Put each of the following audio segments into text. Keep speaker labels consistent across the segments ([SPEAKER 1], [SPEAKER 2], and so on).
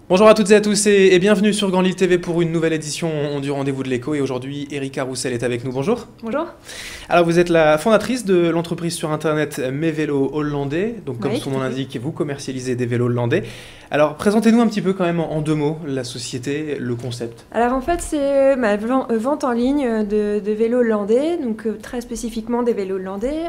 [SPEAKER 1] Bonjour à toutes et à tous et bienvenue sur Grand Lille TV pour une nouvelle édition du Rendez-vous de l'écho. Et aujourd'hui, Erika Roussel est avec nous. Bonjour.
[SPEAKER 2] Bonjour.
[SPEAKER 1] Alors, vous êtes la fondatrice de l'entreprise sur Internet Mes Vélos Hollandais. Donc, comme
[SPEAKER 2] Oui,
[SPEAKER 1] son
[SPEAKER 2] tout
[SPEAKER 1] nom
[SPEAKER 2] à fait.
[SPEAKER 1] l'indique, vous commercialisez des vélos hollandais. Alors, présentez-nous un petit peu quand même en deux mots la société, le concept.
[SPEAKER 2] Alors en fait, c'est ma vente en ligne de vélos hollandais, donc très spécifiquement des vélos hollandais.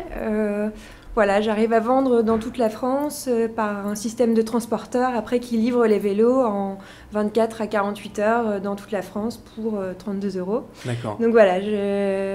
[SPEAKER 2] Voilà, j'arrive à vendre dans toute la France par un système de transporteur après qui livre les vélos en 24 à 48 heures dans toute la France pour 32 €.
[SPEAKER 1] D'accord.
[SPEAKER 2] Donc voilà,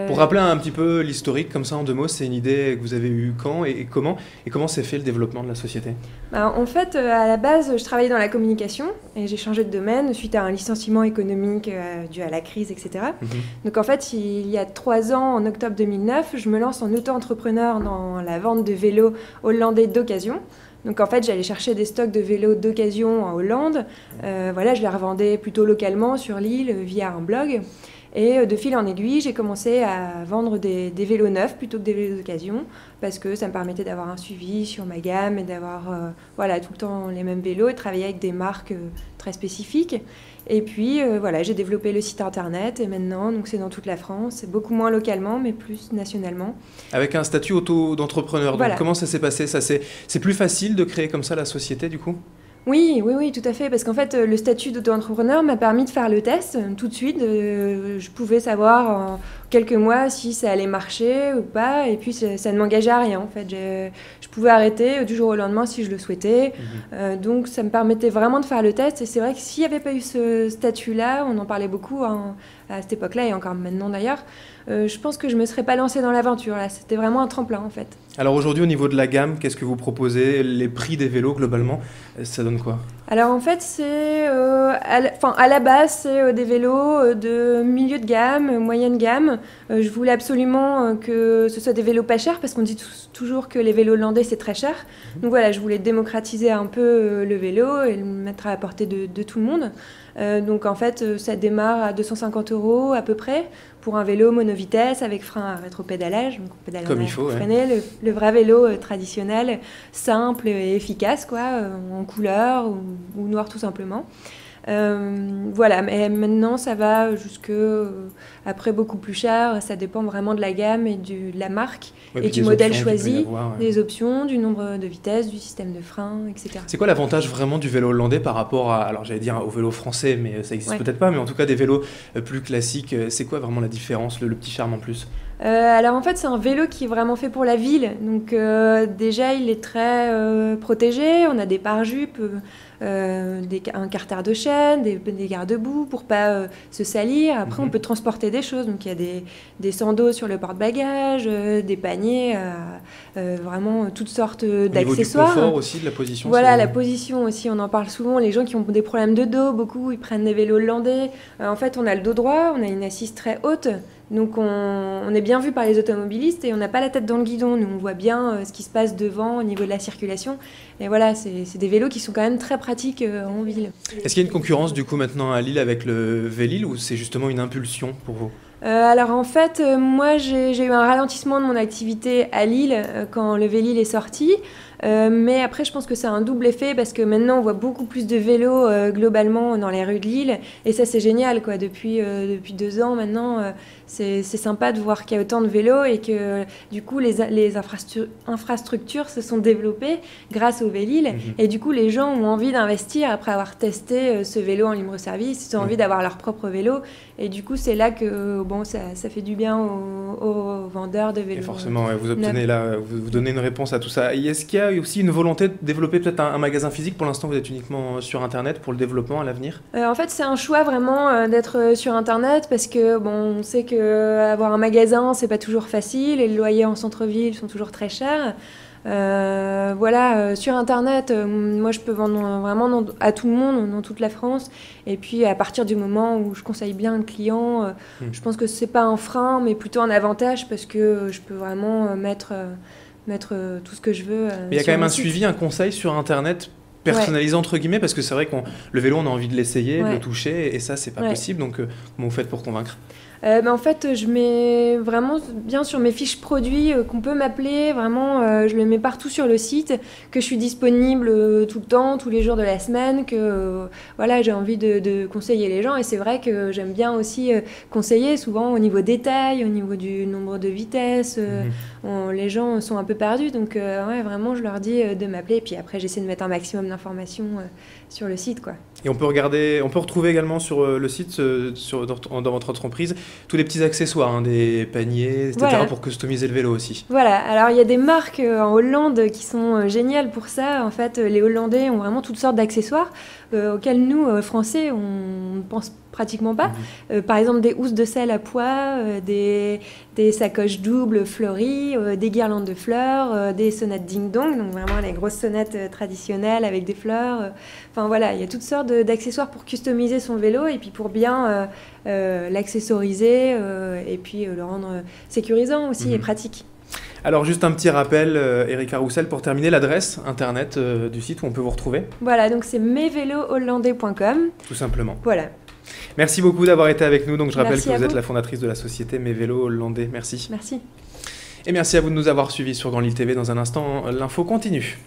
[SPEAKER 1] Pour rappeler un petit peu l'historique, comme ça en deux mots, c'est une idée que vous avez eue quand et comment s'est fait le développement de la société?
[SPEAKER 2] Ben, en fait, à la base, je travaillais dans la communication et j'ai changé de domaine suite à un licenciement économique dû à la crise, etc.
[SPEAKER 1] Mhm.
[SPEAKER 2] Donc en fait, il y a 3 ans, en octobre 2009, je me lance en auto-entrepreneur dans la vente de vélos hollandais d'occasion. Donc en fait, j'allais chercher des stocks de vélos d'occasion en Hollande. Voilà, je les revendais plutôt localement sur l'île via un blog. Et de fil en aiguille, j'ai commencé à vendre des vélos neufs plutôt que des vélos d'occasion parce que ça me permettait d'avoir un suivi sur ma gamme et d'avoir voilà, tout le temps les mêmes vélos et de travailler avec des marques très spécifiques. Et puis voilà, j'ai développé le site internet et maintenant donc c'est dans toute la France, c'est beaucoup moins localement mais plus nationalement.
[SPEAKER 1] Avec un statut auto-d'entrepreneur.
[SPEAKER 2] Voilà.
[SPEAKER 1] Donc, comment ça s'est passé? C'est plus facile de créer comme ça la société du coup?
[SPEAKER 2] Oui, tout à fait, parce qu'en fait, le statut d'auto-entrepreneur m'a permis de faire le test tout de suite. Je pouvais savoir en quelques mois si ça allait marcher ou pas, et puis ça ne m'engageait à rien, en fait. Je pouvais arrêter du jour au lendemain si je le souhaitais. Donc, ça me permettait vraiment de faire le test, et c'est vrai que s'il n'y avait pas eu ce statut-là, on en parlait beaucoup hein, à cette époque-là, et encore maintenant d'ailleurs, je pense que je ne me serais pas lancée dans l'aventure. Là, c'était vraiment un tremplin, en fait.
[SPEAKER 1] Alors aujourd'hui, au niveau de la gamme, qu'est-ce que vous proposez? Les prix des vélos, globalement, ça donne quoi?
[SPEAKER 2] Alors en fait, c'est à la base, c'est des vélos de milieu de gamme, moyenne gamme. Je voulais absolument que ce soit des vélos pas chers parce qu'on dit toujours que les vélos hollandais c'est très cher. Donc voilà, je voulais démocratiser un peu le vélo et le mettre à la portée de tout le monde. Donc en fait, ça démarre à 250 € à peu près pour un vélo monovitesse avec frein à rétropédalage. Donc on pédale
[SPEAKER 1] Comme
[SPEAKER 2] en
[SPEAKER 1] il faut, ouais.
[SPEAKER 2] freiner, le vrai vélo traditionnel, simple et efficace, quoi, en couleur ou noir tout simplement. Voilà, mais maintenant ça va jusque après beaucoup plus cher, ça dépend vraiment de la gamme et de la marque
[SPEAKER 1] Ouais,
[SPEAKER 2] et
[SPEAKER 1] puis
[SPEAKER 2] du
[SPEAKER 1] des
[SPEAKER 2] modèle
[SPEAKER 1] options qu'il peut y
[SPEAKER 2] choisi,
[SPEAKER 1] avoir, ouais.
[SPEAKER 2] des options, du nombre de vitesses, du système de frein, etc.
[SPEAKER 1] C'est quoi l'avantage vraiment du vélo hollandais par rapport à, alors j'allais dire au vélo français, mais ça existe
[SPEAKER 2] Ouais.
[SPEAKER 1] peut-être pas, mais en tout cas des vélos plus classiques, c'est quoi vraiment la différence, le petit charme en plus?
[SPEAKER 2] Alors en fait c'est un vélo qui est vraiment fait pour la ville, donc déjà il est très protégé, on a des pare-jupes, un carter de chaîne, des garde-boue pour pas se salir. Après on peut transporter des choses, donc il y a des sandos sur le porte-bagages, des paniers, vraiment toutes sortes d'accessoires.
[SPEAKER 1] Au niveau du confort aussi, de la position?
[SPEAKER 2] Voilà, la position aussi, on en parle souvent. Les gens qui ont des problèmes de dos, beaucoup, ils prennent des vélos hollandais. En fait, on a le dos droit, on a une assise très haute. Donc, on est bien vu par les automobilistes et on n'a pas la tête dans le guidon. Nous, on voit bien ce qui se passe devant au niveau de la circulation. Et voilà, c'est des vélos qui sont quand même très pratiques en ville.
[SPEAKER 1] Est-ce qu'il y a une concurrence du coup maintenant à Lille avec le Vélil ou c'est justement une impulsion pour vous?
[SPEAKER 2] Alors en fait, moi j'ai eu un ralentissement de mon activité à Lille quand le Vélil est sorti. Mais après, je pense que c'est un double effet parce que maintenant, on voit beaucoup plus de vélos globalement dans les rues de Lille. Et ça, c'est génial, quoi. Depuis 2 ans maintenant, c'est sympa de voir qu'il y a autant de vélos et que du coup, les infrastructures se sont développées grâce au Vélil. Et du coup, les gens ont envie d'investir après avoir testé ce vélo en libre service. Ils ont envie d'avoir leur propre vélo. Et du coup, c'est là que bon, ça fait du bien aux vendeurs de vélos.
[SPEAKER 1] Et forcément, ouais, vous obtenez là, vous donnez une réponse à tout ça. Et est-ce qu'il y a aussi une volonté de développer peut-être un magasin physique? Pour l'instant, vous êtes uniquement sur Internet pour le développement à l'avenir?
[SPEAKER 2] En fait, c'est un choix vraiment d'être sur Internet parce que bon, on sait que avoir un magasin, c'est pas toujours facile et les loyers en centre-ville sont toujours très chers. Voilà, sur Internet, moi je peux vendre vraiment à tout le monde, dans toute la France. Et puis à partir du moment où je conseille bien le client, je pense que c'est pas un frein, mais plutôt un avantage parce que je peux vraiment mettre tout ce que je veux.
[SPEAKER 1] Mais il y a quand même un suivi, un conseil sur Internet personnalisé entre guillemets, parce que c'est vrai que le vélo, on a envie de l'essayer, de le toucher, et ça, c'est pas possible. Donc, comment vous faites pour convaincre?
[SPEAKER 2] En fait, je mets vraiment bien sur mes fiches produits qu'on peut m'appeler. Vraiment, je le mets partout sur le site, que je suis disponible tout le temps, tous les jours de la semaine, que voilà, j'ai envie de conseiller les gens. Et c'est vrai que j'aime bien aussi conseiller, souvent au niveau détail, au niveau du nombre de vitesses. Les gens sont un peu perdus, donc ouais, vraiment, je leur dis de m'appeler. Et puis après, j'essaie de mettre un maximum d'informations sur le site, quoi.
[SPEAKER 1] Et on peut retrouver également sur le site, dans votre entreprise, tous les petits accessoires, hein, des paniers, etc.
[SPEAKER 2] Voilà.
[SPEAKER 1] Pour customiser le vélo aussi.
[SPEAKER 2] Voilà, alors il y a des marques en Hollande qui sont géniales pour ça. En fait, les Hollandais ont vraiment toutes sortes d'accessoires auxquels nous, Français, on ne pense pratiquement pas. Par exemple, des housses de selle à pois, des sacoches doubles fleuries, des guirlandes de fleurs, des sonnettes ding-dong, donc vraiment les grosses sonnettes traditionnelles avec des fleurs. Enfin voilà, il y a toutes sortes d'accessoires pour customiser son vélo et puis pour bien l'accessoriser et puis le rendre sécurisant aussi et pratique.
[SPEAKER 1] Alors juste un petit rappel, Erika Roussel, pour terminer, l'adresse internet du site où on peut vous retrouver.
[SPEAKER 2] Voilà, donc c'est mesvelohollandais.com.
[SPEAKER 1] Tout simplement.
[SPEAKER 2] Voilà.
[SPEAKER 1] Merci beaucoup d'avoir été avec nous. Donc je rappelle
[SPEAKER 2] Merci
[SPEAKER 1] que vous
[SPEAKER 2] à
[SPEAKER 1] êtes
[SPEAKER 2] vous.
[SPEAKER 1] la fondatrice de la société Mes Vélos Hollandais. Merci.
[SPEAKER 2] Merci.
[SPEAKER 1] Et merci à vous de nous avoir suivis sur Grand Lille TV. Dans un instant, l'info continue.